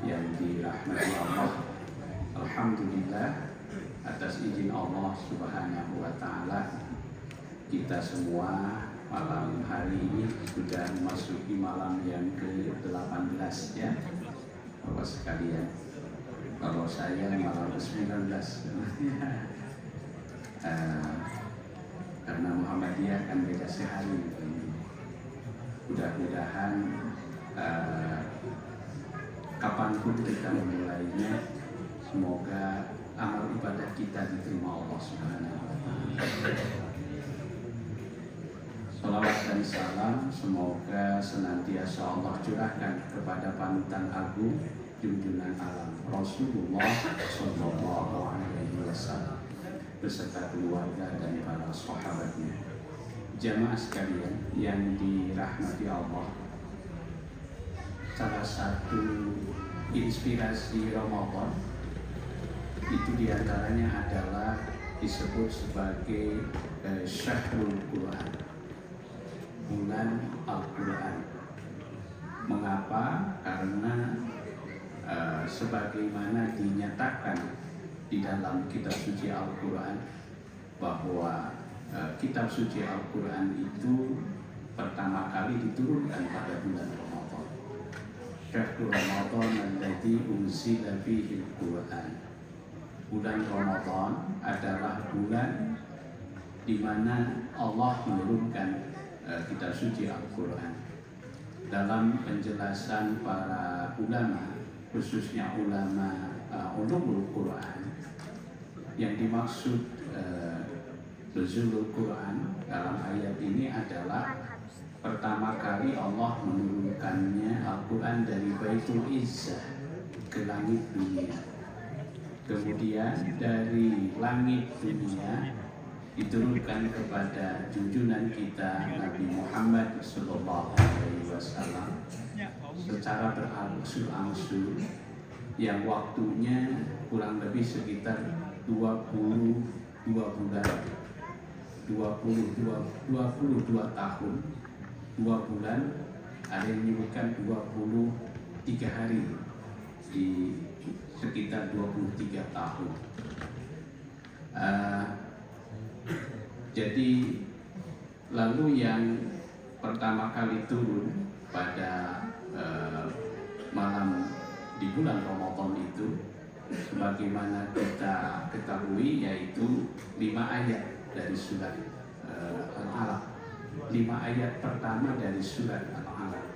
yang dirahmati Allah. Alhamdulillah atas izin Allah Subhanahu wa Ta'ala, kita semua malam hari ini sudah memasuki malam yang ke-18 ya Bapak sekalian. Kalau saya malam ke-19 karena Muhammadiyah kan beda sehari. Mudah-mudahan kapanpun kita memulainya, semoga amal ibadah kita diterima Allah Subhanahu wa Ta'ala. Salawat dan salam semoga senantiasa Allah curahkan kepada panutan agung junjungan alam Rasulullah Sallallahu Alaihi Wasallam beserta keluarga dan para sahabatnya. Jamaah sekalian yang dirahmati Allah, salah satu inspirasi Ramadan itu diantaranya adalah disebut sebagai Syahrul Quran, bulan Al-Quran. Mengapa? Karena sebagaimana dinyatakan di dalam kitab suci Al-Quran bahwa kitab suci Al-Quran itu pertama kali diturunkan pada bulan Ramadan. Syahrul Ramadan alladzi unzila fihi Al-Quran. Bulan Ramadan adalah bulan di mana Allah menurunkan kitab suci Al-Quran. Dalam penjelasan para ulama, khususnya ulama ulumul Quran, yang dimaksud nuzulul Quran dalam ayat ini adalah pertama kali Allah menurunkannya Al-Quran dari Baitul Izzah ke langit dunia. Kemudian dari langit dunia diturunkan kepada junjungan kita Nabi Muhammad Sallallahu Alaihi Wasallam secara berangsur-angsur, yang waktunya kurang lebih sekitar 22 bulan, 22 tahun, 2 bulan, ada yang menyebutkan 23 hari, di sekitar 23 tahun. Jadi lalu yang pertama kali turun pada malam di bulan Ramadan itu, sebagaimana kita ketahui, yaitu 5 ayat dari surat Al-Alaq. 5 ayat pertama dari surat Al-Alaq,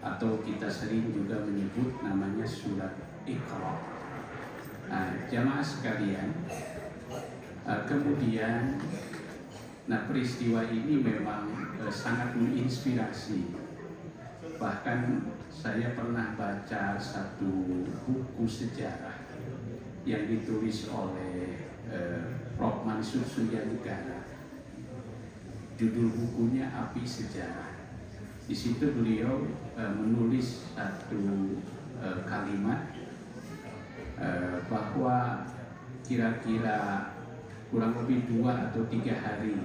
atau kita sering juga menyebut namanya surat Iqra. Jamaah sekalian, kemudian peristiwa ini memang sangat menginspirasi. Bahkan saya pernah baca satu buku sejarah yang ditulis oleh Prof. Mansur Suryadegara. Judul bukunya Api Sejarah. Di situ beliau menulis satu kalimat bahwa kira-kira kurang lebih 2 atau 3 hari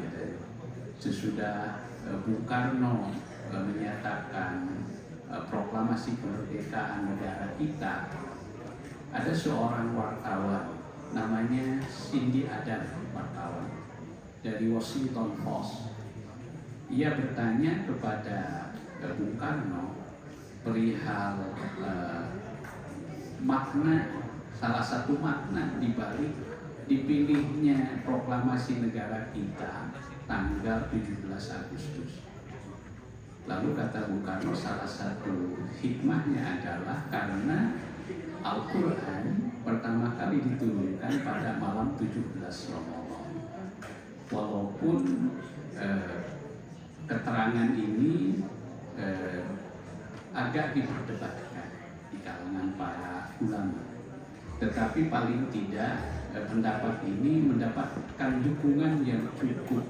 sesudah Bung Karno menyatakan proklamasi kemerdekaan negara kita, ada seorang wartawan namanya Cindy Adam, wartawan dari Washington Post. Ia bertanya kepada Bung Karno perihal makna, salah satu makna dibalik dipilihnya proklamasi negara kita tanggal 17 Agustus. Lalu kata Bung Karno, salah satu hikmahnya adalah karena Al-Quran pertama kali diturunkan pada malam 17 Ramadan. Walaupun keterangan ini agak diperdebatkan di kalangan para ulama, tetapi paling tidak pendapat ini mendapatkan dukungan yang cukup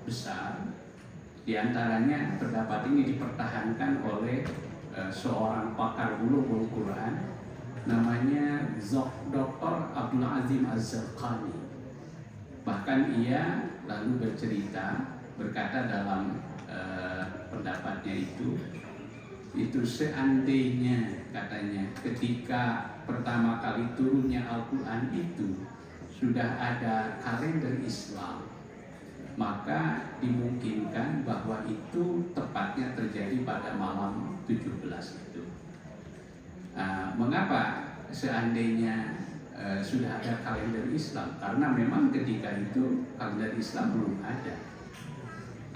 besar. Di antaranya pendapat ini dipertahankan oleh seorang pakar ulumul Quran namanya Dr. Abdul Azim Az-Zarqani. Bahkan ia lalu bercerita, berkata dalam pendapatnya itu itu seandainya katanya ketika pertama kali turunnya Al-Quran itu sudah ada kalender Islam, maka dimungkinkan bahwa itu tepatnya terjadi pada malam 17 itu. Mengapa seandainya sudah ada kalender Islam? Karena memang ketika itu kalender Islam belum ada.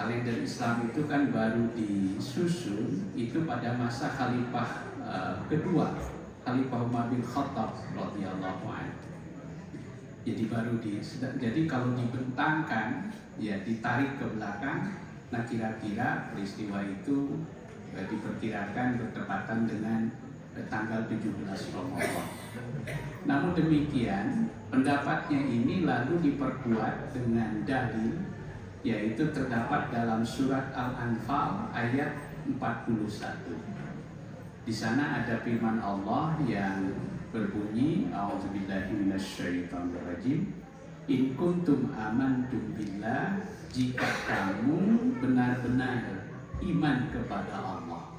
Kalender Islam itu kan baru disusun itu pada masa Khalifah kedua, Khalifah Umar bin Khattab radhiyallahu anhu. Jadi kalau dibentangkan, ya ditarik ke belakang, nah kira-kira peristiwa itu diperkirakan bertepatan dengan tanggal 17 Ramadan. Namun demikian, pendapatnya ini lalu diperkuat dengan dalil, yaitu terdapat dalam surat Al-Anfal ayat 41. Di sana ada firman Allah yang berbunyi, A'udzubillahi minasyaitonirrajim, in kuntum amantum billah, jika kamu benar-benar iman kepada Allah,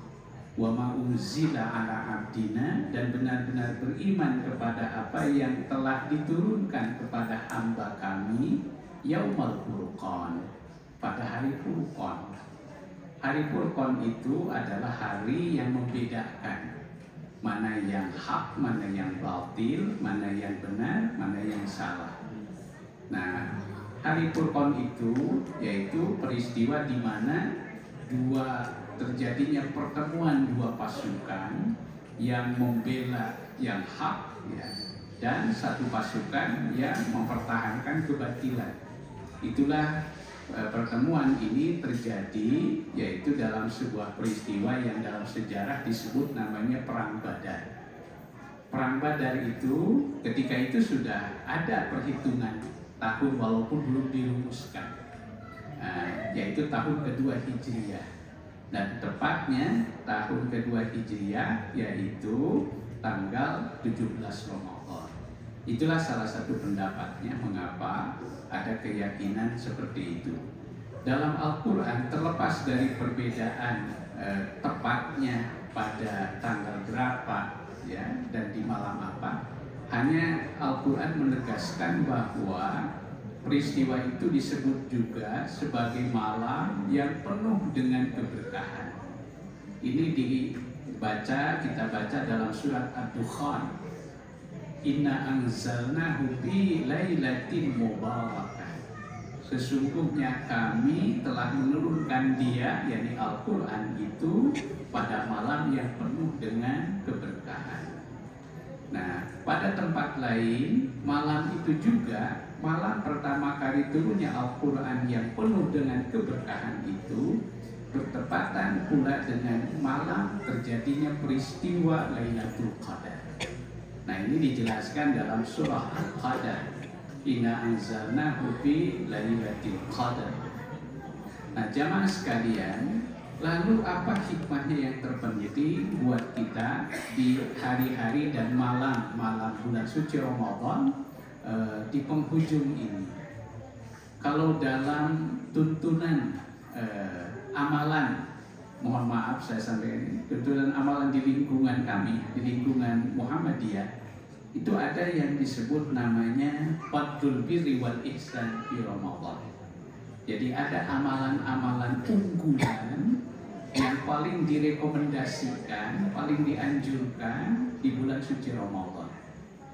wa ma unzila ala abdina, dan benar-benar beriman kepada apa yang telah diturunkan kepada hamba kami, Yaumal Furqan, pada hari Furqan. Hari Furqan itu adalah hari yang membedakan mana yang hak, mana yang batil, mana yang benar, mana yang salah. Nah, hari Furqan itu yaitu peristiwa di mana terjadinya pertemuan dua pasukan yang membela yang hak, ya, dan satu pasukan yang mempertahankan kebatilan. Itulah pertemuan ini terjadi yaitu dalam sebuah peristiwa yang dalam sejarah disebut namanya Perang Badar. Perang Badar itu ketika itu sudah ada perhitungan tahun walaupun belum dirumuskan, yaitu tahun kedua Hijriah, dan tepatnya tahun kedua Hijriah yaitu tanggal 17 Ramadan. Itulah salah satu pendapatnya mengapa ada keyakinan seperti itu. Dalam Al-Quran, terlepas dari perbedaan tepatnya pada tanggal berapa, ya, dan di malam apa, hanya Al-Quran menegaskan bahwa peristiwa itu disebut juga sebagai malam yang penuh dengan keberkahan. Ini kita baca dalam surat Ad-Dukhan. Inna anzalnahu fi lailatin mubarakah. Sesungguhnya kami telah menurunkan dia, yakni Al-Quran itu pada malam yang penuh dengan keberkahan. Nah, pada tempat lain, malam itu juga malam pertama kali turunnya Al-Quran yang penuh dengan keberkahan itu bertepatan pula dengan malam terjadinya peristiwa Lailatul Qadar. Nah, ini dijelaskan dalam surah Al-Qadar. Inna anzalnahu fi lailatul qadar. Nah, jamaah sekalian, lalu apa hikmahnya yang terpenting buat kita di hari-hari dan malam-malam bulan suci Ramadan di penghujung ini? Kalau dalam tuntunan amalan, mohon maaf saya sampaikan ini, tuntunan amalan di lingkungan kami, di lingkungan Muhammadiyah, itu ada yang disebut namanya Fadlul Birri wal Ihsan fi Ramadan. Jadi ada amalan-amalan unggulan yang paling direkomendasikan, paling dianjurkan di bulan suci Ramadan.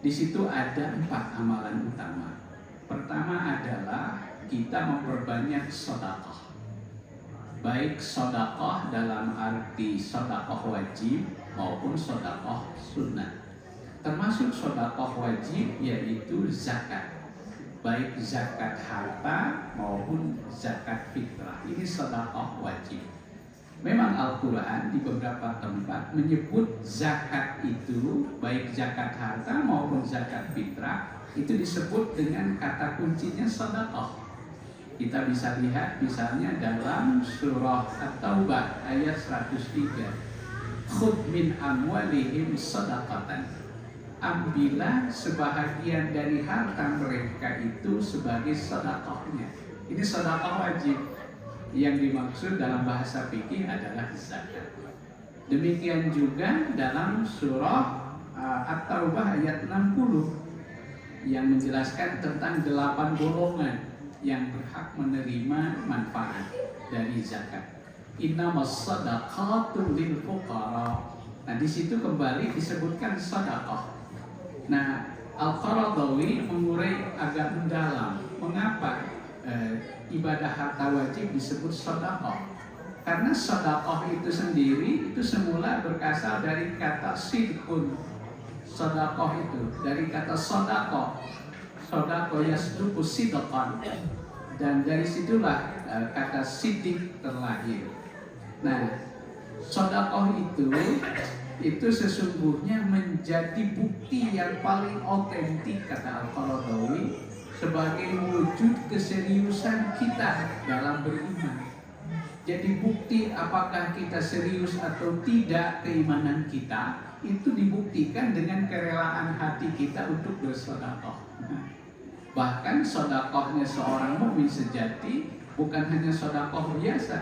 Di situ ada 4 amalan utama. Pertama adalah kita memperbanyak sedekah. Baik sedekah dalam arti sedekah wajib maupun sedekah sunnah. Termasuk sedekah wajib yaitu zakat, baik zakat harta maupun zakat fitrah. Ini sedekah wajib. Memang Al-Quran di beberapa tempat menyebut zakat itu, baik zakat harta maupun zakat fitrah, itu disebut dengan kata kuncinya sedekah. Kita bisa lihat misalnya dalam surah At-Taubah ayat 103. Khudh min amwalihim sadaqatan. Ambillah sebahagian dari harta mereka itu sebagai sedekahnya. Ini sedekah wajib. Yang dimaksud dalam bahasa fikih adalah zakat. Demikian juga dalam surah At-Taubah ayat 60 yang menjelaskan tentang 8 golongan yang berhak menerima manfaat dari zakat. Innamas shadaqatu lil fuqara. Nah, di situ kembali disebutkan sedekah. Nah, Al-Qaradawi mengurai agak mendalam mengapa ibadah harta wajib disebut sedekah. Karena sedekah itu sendiri itu semula berasal dari kata sidqun. Sedekah itu dari kata sedekah. Sedekah yasduqu sidqan. Dan dari situlah kata sidik terlahir. Nah, sedekah itu sesungguhnya menjadi bukti yang paling otentik, kata Al-Qaradawi, sebagai wujud keseriusan kita dalam beriman. Jadi bukti apakah kita serius atau tidak keimanan kita itu dibuktikan dengan kerelaan hati kita untuk bersedekah. Bahkan sedekahnya seorang mukmin sejati bukan hanya sedekah biasa.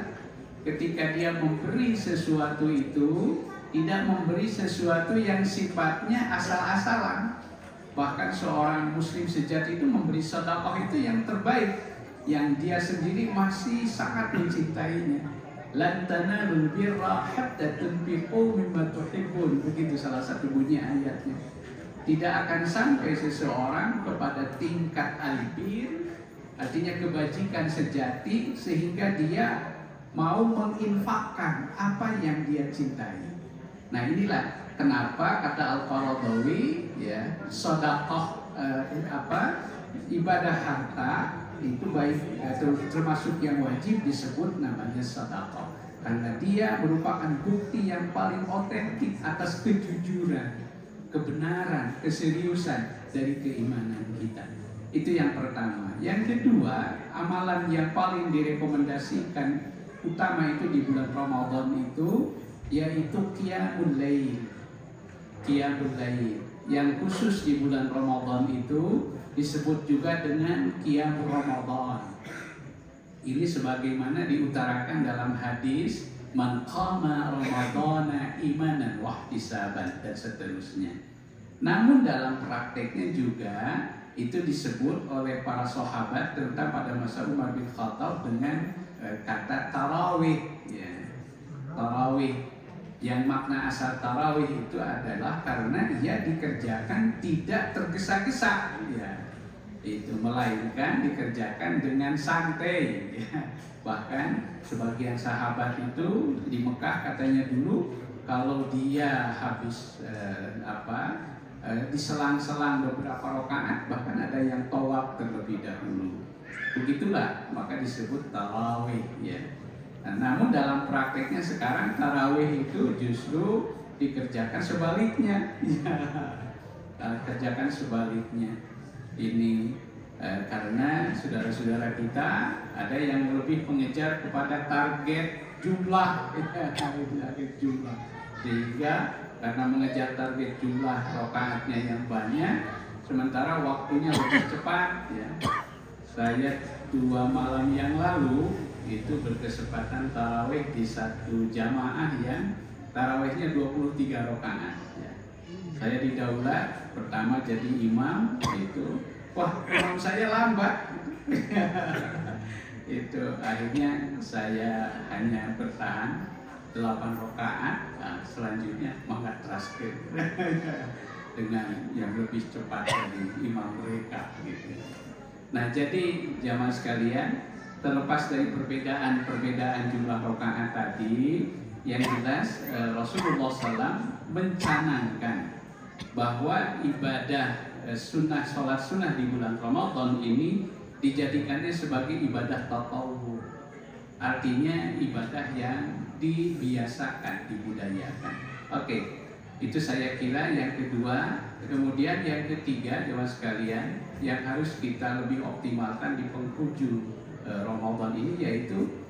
Ketika dia memberi sesuatu itu tidak memberi sesuatu yang sifatnya asal-asalan. Bahkan seorang muslim sejati itu memberi sedekah itu yang terbaik, yang dia sendiri masih sangat mencintainya. Lan tanalul birra hatta tunfiqu mimma tuhibbun. Begitu salah satu bunyi ayatnya. Tidak akan sampai seseorang kepada tingkat albir, artinya kebajikan sejati, sehingga dia mau menginfakkan apa yang dia cintai. Nah, inilah kenapa kata Al-Qaradawi ya, sedekah ibadah harta itu baik termasuk yang wajib disebut namanya sedekah, karena dia merupakan bukti yang paling otentik atas kejujuran, kebenaran, keseriusan dari keimanan kita. Itu yang pertama. Yang kedua, amalan yang paling direkomendasikan utama itu di bulan Ramadan itu yaitu qiyamul lail. Qiyamul lail yang khusus di bulan Ramadan itu disebut juga dengan qiyamul Ramadan. Ini sebagaimana diutarakan dalam hadis man qama ramadhana imanan wa ihtisaban dan seterusnya. Namun dalam prakteknya juga itu disebut oleh para sahabat tentang pada masa Umar bin Khattab dengan kata tarawih ya. Tarawih yang makna asal tarawih itu adalah karena ia dikerjakan tidak tergesa-gesa ya. Itu melainkan dikerjakan dengan santai ya. Bahkan sebagian sahabat itu di Mekah katanya dulu kalau dia habis diselang-selang beberapa rakaat, bahkan ada yang tawaf terlebih dahulu. Begitulah maka disebut tarawih ya. Nah, namun dalam prakteknya sekarang tarawih itu justru dikerjakan sebaliknya ya. Kerjakan sebaliknya ini karena saudara-saudara kita ada yang lebih mengejar kepada target jumlah sehingga karena mengejar target jumlah rakaatnya yang banyak sementara waktunya lebih cepat ya. Saya 2 malam yang lalu itu berkesempatan tarawih di satu jamaah yang tarawihnya 23 rakaat ya. Saya didaulat pertama jadi imam itu, wah imam saya lambat itu akhirnya saya hanya bertahan 8 rakaat. Nah, selanjutnya mangga terakhir dengan yang lebih cepat dari imam mereka gitu. Nah, jadi jamaah sekalian, terlepas dari perbedaan jumlah rakaat tadi, yang jelas Rasulullah SAW mencanangkan bahwa ibadah sholat sunnah di bulan Ramadan ini dijadikannya sebagai ibadah tatawwu. Artinya ibadah yang dibiasakan, dibudayakan. Oke, itu saya kira yang kedua. Kemudian yang ketiga, jemaah sekalian, yang harus kita lebih optimalkan di penghujung Ramadan ini yaitu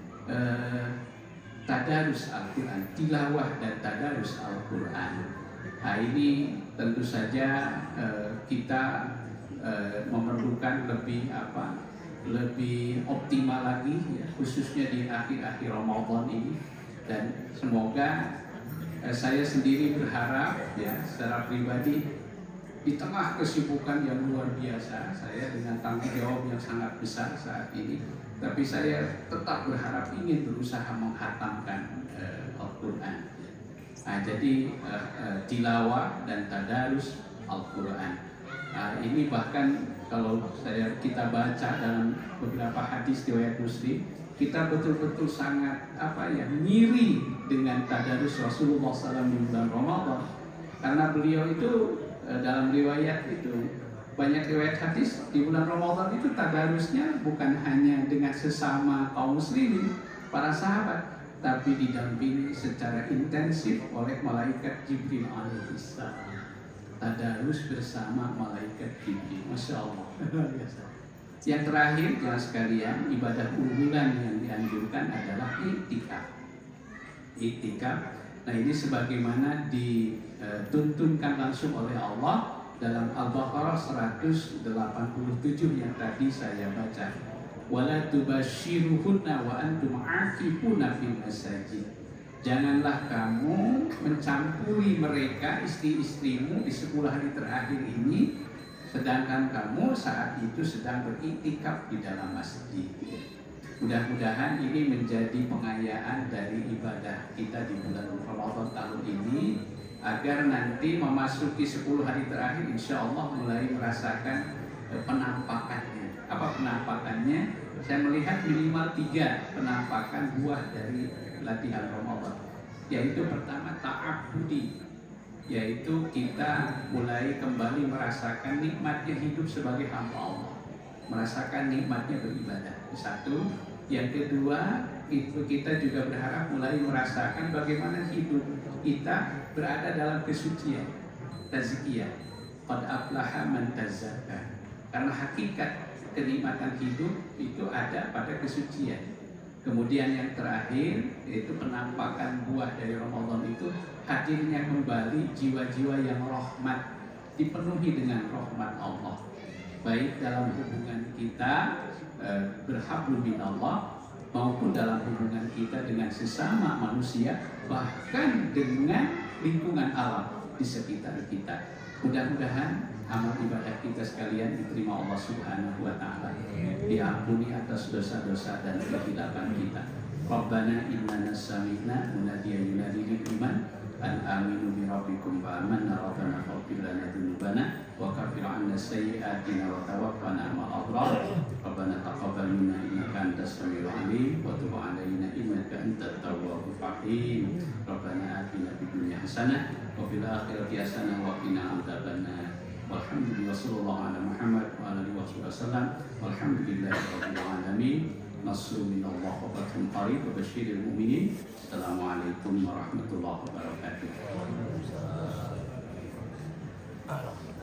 tadarus Al-Quran, tilawah dan tadarus Al-Quran. Nah, ini tentu saja kita memerlukan lebih optimal lagi ya, khususnya di akhir-akhir Ramadan ini, dan semoga saya sendiri berharap ya secara pribadi di tengah kesibukan yang luar biasa, saya dengan tanggung jawab yang sangat besar saat ini, tapi saya tetap berharap ingin berusaha menghatamkan Al-Quran. Nah, jadi tilawah dan tadarus Al-Quran. Nah, ini bahkan kalau kita baca dalam beberapa hadis riwayat Muslim, kita betul-betul sangat ngiri dengan tadarus Rasulullah SAW di bulan Ramadan, karena beliau itu dalam riwayat itu banyak riwayat hadis di bulan Ramadan itu tadarusnya bukan hanya dengan sesama kaum muslimin, para sahabat, tapi didampingi secara intensif oleh malaikat Jibril alaihissalam. Tadarus bersama malaikat Jibril, masya Allah. Yang terakhir, jangan sekalian, ibadah unggulan yang dianjurkan adalah iktikaf. Iktikaf, nah ini sebagaimana dituntunkan langsung oleh Allah dalam Al-Baqarah 187 yang tadi saya baca. Wala tubashiruhunna wa antum aakifuna fil masajid. Janganlah kamu mencampuri mereka, istri-istrimu di 10 hari terakhir ini, sedangkan kamu saat itu sedang beriktikaf di dalam masjid. Mudah-mudahan ini menjadi pengayaan dari ibadah kita di bulan Ramadan tahun ini, agar nanti memasuki 10 hari terakhir insya Allah mulai merasakan penampakannya. Apa penampakannya? Saya melihat minimal 3 penampakan buah dari latihan Ramadan, yaitu pertama ta'abbudi, yaitu kita mulai kembali merasakan nikmatnya hidup sebagai hamba Allah, merasakan nikmatnya beribadah. Satu. Yang kedua, itu kita juga berharap mulai merasakan bagaimana hidup kita berada dalam kesucian, tazkiyah. Qad aflaha man tazakka. Karena hakikat kenikmatan hidup itu ada pada kesucian. Kemudian yang terakhir, yaitu penampakan buah dari Ramadan itu hadirnya kembali jiwa-jiwa yang rahmat, dipenuhi dengan rahmat Allah, baik dalam hubungan kita berhablum minallah maupun dalam hubungan kita dengan sesama manusia, bahkan dengan lingkungan alam di sekitar kita. Mudah-mudahan amal ibadah kita sekalian diterima Allah Subhanahu wa taala, diampuni atas dosa-dosa dan kehilapan kita. Rabbana innana sami'na munadiyan yunadi lil iman an aminu bi rabbikum fa amanna rabbana faghfir lana dzunubana wa kaffir 'anna sayyi'atina wa tawaffana ma'al abrar. Rabbana taqabbal minna innaka antas samiul 'alim wa tub 'alaina innaka antat tawwabur rahim. Rabbana atina fid dunya hasanah wa fil akhirati hasanah wa qina adzabannar. Walhamdulillah sallallahu ala Muhammad wa ala alihi wasallam. Walhamdulillahi rabbil alamin. Nasrun minallah wa fathun qarib wa basyiril mu'minin. Assalamualaikum warahmatullahi wabarakatuh.